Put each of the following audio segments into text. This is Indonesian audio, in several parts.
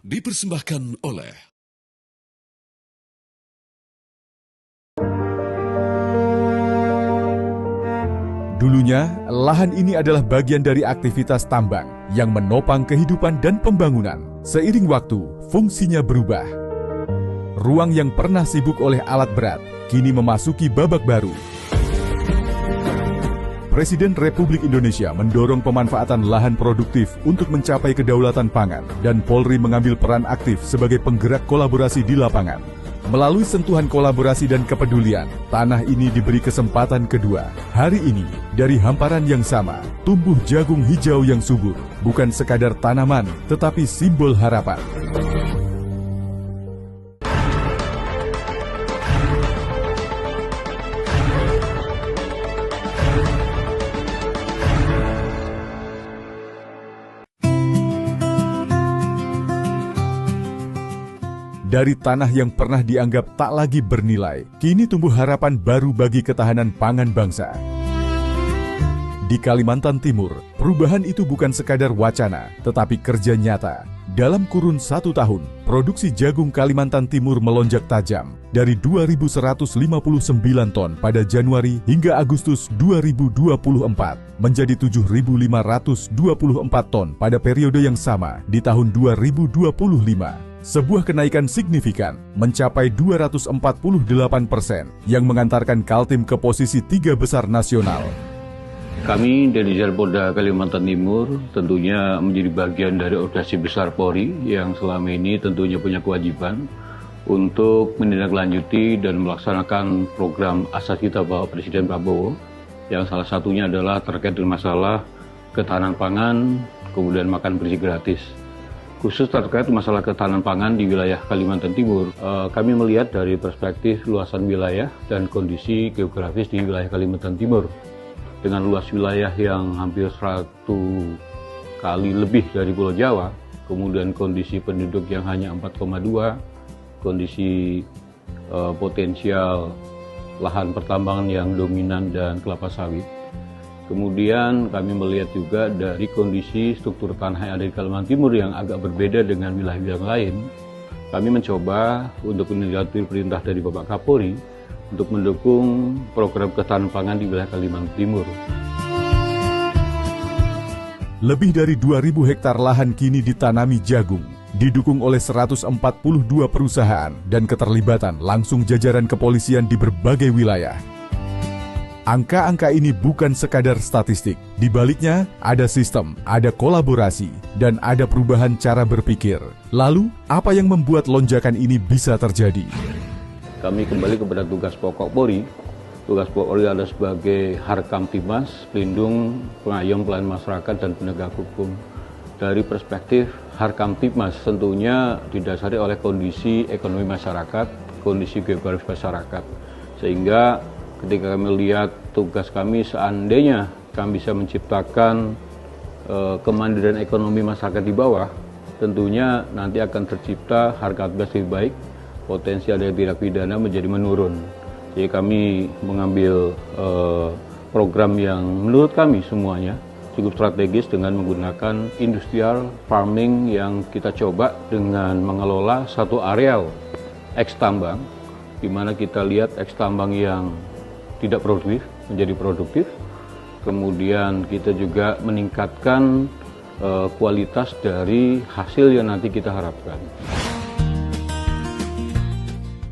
Dipersembahkan oleh Dulunya, lahan ini adalah bagian dari aktivitas tambang yang menopang kehidupan dan pembangunan. Seiring waktu, fungsinya berubah. Ruang yang pernah sibuk oleh alat berat, kini memasuki babak baru. Presiden Republik Indonesia mendorong pemanfaatan lahan produktif untuk mencapai kedaulatan pangan, dan Polri mengambil peran aktif sebagai penggerak kolaborasi di lapangan. Melalui sentuhan kolaborasi dan kepedulian, tanah ini diberi kesempatan kedua. Hari ini, dari hamparan yang sama, tumbuh jagung hijau yang subur, bukan sekadar tanaman, tetapi simbol harapan. Dari tanah yang pernah dianggap tak lagi bernilai, kini tumbuh harapan baru bagi ketahanan pangan bangsa. Di Kalimantan Timur, perubahan itu bukan sekadar wacana, tetapi kerja nyata. Dalam kurun 1 tahun, produksi jagung Kalimantan Timur melonjak tajam dari 2.159 ton pada Januari hingga Agustus 2024 menjadi 7.524 ton pada periode yang sama di tahun 2025. Sebuah kenaikan signifikan mencapai 248% yang mengantarkan Kaltim ke posisi 3 besar nasional. Kami dari Polda Kalimantan Timur tentunya menjadi bagian dari organisasi besar Polri yang selama ini tentunya punya kewajiban untuk menindaklanjuti dan melaksanakan program asas kita Bapak Presiden Prabowo, yang salah satunya adalah terkait dengan masalah ketahanan pangan, kemudian makan bersih gratis. Khusus terkait masalah ketahanan pangan di wilayah Kalimantan Timur, kami melihat dari perspektif luasan wilayah dan kondisi geografis di wilayah Kalimantan Timur. Dengan luas wilayah yang hampir 100 kali lebih dari Pulau Jawa, kemudian kondisi penduduk yang hanya 4,2, kondisi potensial lahan pertambangan yang dominan dan kelapa sawit. Kemudian kami melihat juga dari kondisi struktur tanah yang ada di Kalimantan Timur yang agak berbeda dengan wilayah-wilayah lain. Kami mencoba untuk menindaklanjuti perintah dari Bapak Kapolri untuk mendukung program ketahanan pangan di wilayah Kalimantan Timur. Lebih dari 2.000 hektar lahan kini ditanami jagung, didukung oleh 142 perusahaan dan keterlibatan langsung jajaran kepolisian di berbagai wilayah. Angka-angka ini bukan sekadar statistik. Di baliknya ada sistem, ada kolaborasi, dan ada perubahan cara berpikir. Lalu, apa yang membuat lonjakan ini bisa terjadi? Kami kembali kepada tugas pokok Polri. Tugas pokok Polri adalah sebagai Harkamtibmas, pelindung, pengayom, pelayan masyarakat, dan penegak hukum. Dari perspektif Harkamtibmas tentunya didasari oleh kondisi ekonomi masyarakat, kondisi geografis masyarakat. Sehingga ketika kami lihat tugas kami, seandainya kami bisa menciptakan kemandirian ekonomi masyarakat di bawah, tentunya nanti akan tercipta harga lebih baik, potensial dari tindak pidana menjadi menurun. Jadi kami mengambil program yang menurut kami semuanya cukup strategis dengan menggunakan industrial farming yang kita coba dengan mengelola satu areal eks-tambang, di mana kita lihat eks-tambang yang tidak produktif menjadi produktif. Kemudian kita juga meningkatkan kualitas dari hasil yang nanti kita harapkan.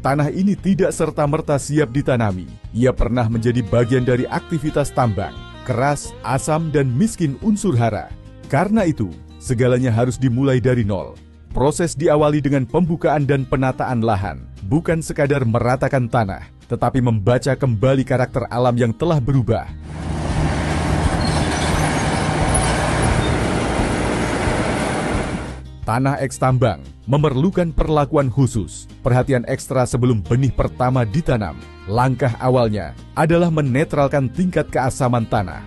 Tanah ini tidak serta-merta siap ditanami. Ia pernah menjadi bagian dari aktivitas tambang, keras, asam, dan miskin unsur hara. Karena itu, segalanya harus dimulai dari nol. Proses diawali dengan pembukaan dan penataan lahan, bukan sekadar meratakan tanah, tetapi membaca kembali karakter alam yang telah berubah. Tanah eks tambang memerlukan perlakuan khusus, perhatian ekstra sebelum benih pertama ditanam. Langkah awalnya adalah menetralkan tingkat keasaman tanah.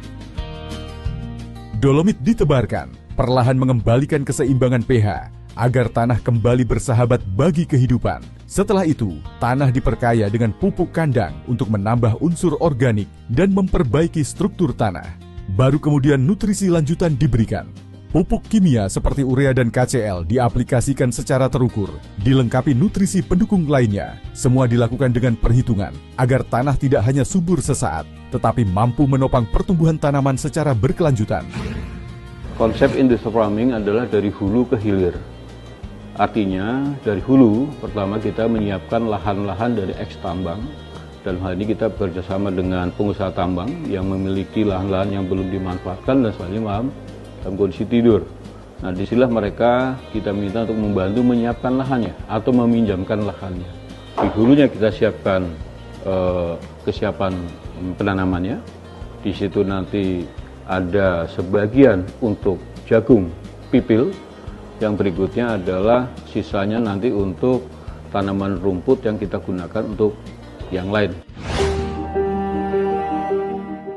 Dolomit ditebarkan, perlahan mengembalikan keseimbangan pH, agar tanah kembali bersahabat bagi kehidupan. Setelah itu, tanah diperkaya dengan pupuk kandang untuk menambah unsur organik dan memperbaiki struktur tanah. Baru kemudian nutrisi lanjutan diberikan. Pupuk kimia seperti urea dan KCl diaplikasikan secara terukur, dilengkapi nutrisi pendukung lainnya. Semua dilakukan dengan perhitungan agar tanah tidak hanya subur sesaat, tetapi mampu menopang pertumbuhan tanaman secara berkelanjutan. Konsep industrial farming adalah dari hulu ke hilir. Artinya dari hulu, pertama kita menyiapkan lahan-lahan dari eks-tambang. Dalam hal ini kita bekerjasama dengan pengusaha tambang yang memiliki lahan-lahan yang belum dimanfaatkan dan selanjutnya dalam kondisi tidur. Nah, disinilah mereka kita minta untuk membantu menyiapkan lahannya atau meminjamkan lahannya. Di hulunya kita siapkan kesiapan penanamannya. Di situ nanti ada sebagian untuk jagung pipil. Yang berikutnya adalah sisanya nanti untuk tanaman rumput yang kita gunakan untuk yang lain.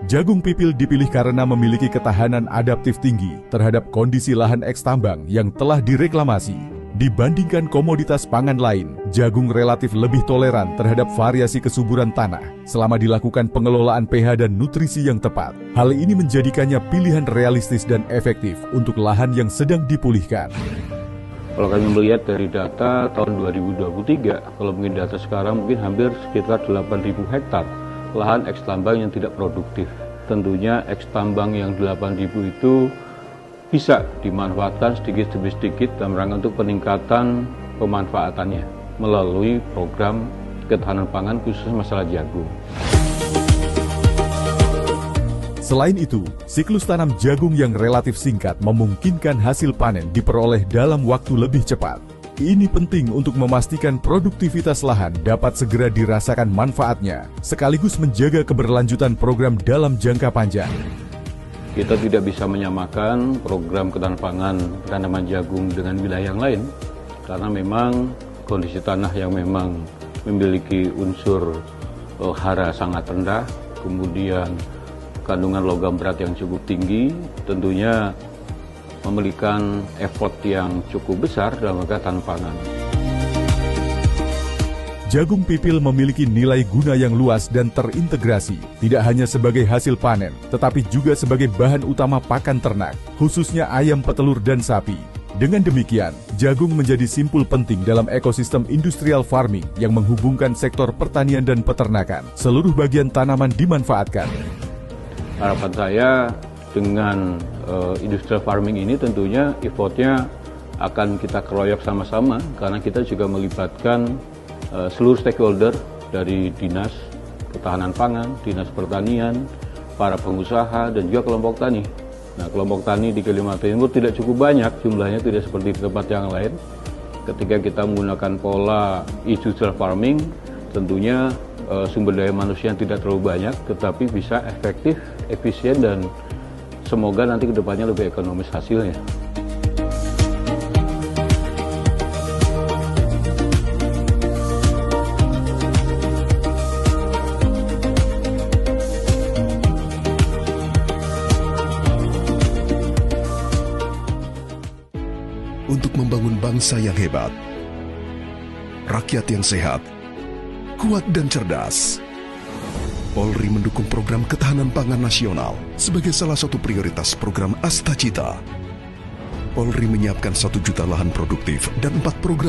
Jagung pipil dipilih karena memiliki ketahanan adaptif tinggi terhadap kondisi lahan eks-tambang yang telah direklamasi. Dibandingkan komoditas pangan lain, jagung relatif lebih toleran terhadap variasi kesuburan tanah selama dilakukan pengelolaan pH dan nutrisi yang tepat. Hal ini menjadikannya pilihan realistis dan efektif untuk lahan yang sedang dipulihkan. Kalau kami melihat dari data tahun 2023, kalau mungkin data sekarang mungkin hampir sekitar 8.000 hektar lahan eks-tambang yang tidak produktif. Tentunya eks-tambang yang 8.000 itu bisa dimanfaatkan sedikit demi sedikit dalam rangka untuk peningkatan pemanfaatannya melalui program ketahanan pangan khusus masalah jagung. Selain itu, siklus tanam jagung yang relatif singkat memungkinkan hasil panen diperoleh dalam waktu lebih cepat. Ini penting untuk memastikan produktivitas lahan dapat segera dirasakan manfaatnya, sekaligus menjaga keberlanjutan program dalam jangka panjang. Kita tidak bisa menyamakan program ketahanan pangan penanaman jagung dengan wilayah yang lain, karena memang kondisi tanah yang memang memiliki unsur hara sangat rendah, kemudian kandungan logam berat yang cukup tinggi, tentunya memberikan effort yang cukup besar dalam ketahanan pangan. Jagung pipil memiliki nilai guna yang luas dan terintegrasi, tidak hanya sebagai hasil panen, tetapi juga sebagai bahan utama pakan ternak, khususnya ayam petelur dan sapi. Dengan demikian, jagung menjadi simpul penting dalam ekosistem industrial farming yang menghubungkan sektor pertanian dan peternakan. Seluruh bagian tanaman dimanfaatkan. Harapan saya dengan industrial farming ini tentunya effortnya akan kita keroyok sama-sama, karena kita juga melibatkan seluruh stakeholder dari Dinas Ketahanan Pangan, Dinas Pertanian, para pengusaha, dan juga kelompok tani. Nah, kelompok tani di Kalimantan Timur tidak cukup banyak, jumlahnya tidak seperti di tempat yang lain. Ketika kita menggunakan pola industrial farming, tentunya sumber daya manusia yang tidak terlalu banyak, tetapi bisa efektif, efisien, dan semoga nanti kedepannya lebih ekonomis hasilnya. Untuk membangun bangsa yang hebat, rakyat yang sehat, kuat dan cerdas, Polri mendukung program ketahanan pangan nasional sebagai salah satu prioritas program Astacita. Polri menyiapkan 1 juta lahan produktif dan 4 program